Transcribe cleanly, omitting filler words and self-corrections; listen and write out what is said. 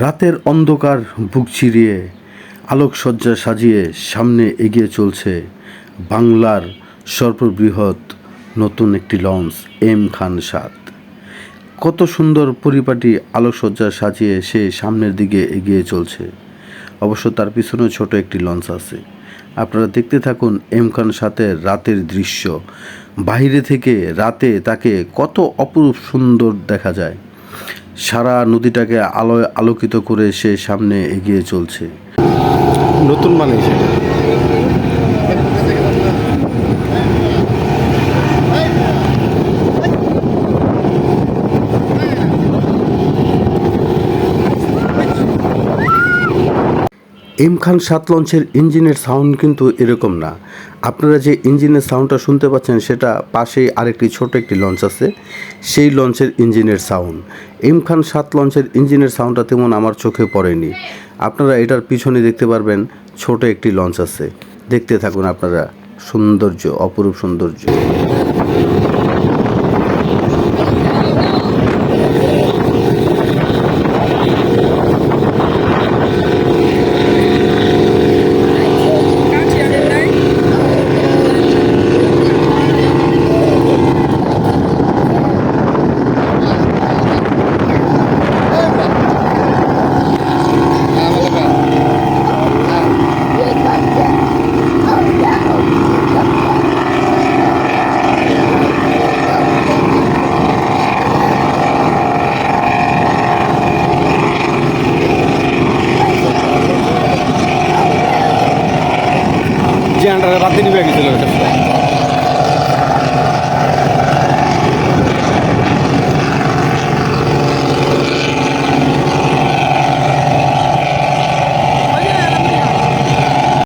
রাতের অন্ধকার বুক চিরিয়ে আলোকসজ্জা সাজিয়ে সামনে এগিয়ে চলছে বাংলার সর্ববৃহৎ নতুন একটি লঞ্চ M-খান 7। কত সুন্দর পরিপাটি আলোকসজ্জা সাজিয়ে সে সামনের দিকে এগিয়ে চলছে। অবশ্য তার পিছনে ছোট একটি লঞ্চ আছে। আপনারা দেখতে থাকুন M-খান 7-এর রাতের দৃশ্য। বাইরে থেকে রাতে তাকে কত অপরূপ সুন্দর দেখা যায়। সারা নদীটাকে আলোয় আলোকিত করে সে সামনে এগিয়ে চলছে। নতুন মানে সেটা। M-খান 7 লঞ্চের ইঞ্জিনের সাউন্ড কিন্তু এরকম না। আপনারা যে ইঞ্জিনের সাউন্ডটা শুনতে পাচ্ছেন সেটা পাশেই আরেকটি ছোট একটি লঞ্চ আছে, সেই লঞ্চের ইঞ্জিনের সাউন্ড। M-খান 7 লঞ্চের ইঞ্জিনের সাউন্ডটা তেমন আমার চোখে পড়েনি। আপনারা এটার পিছনে দেখতে পারবেন ছোট একটি লঞ্চ আছে। দেখতে থাকুন আপনারা, সৌন্দর্য, অপরূপ সৌন্দর্য।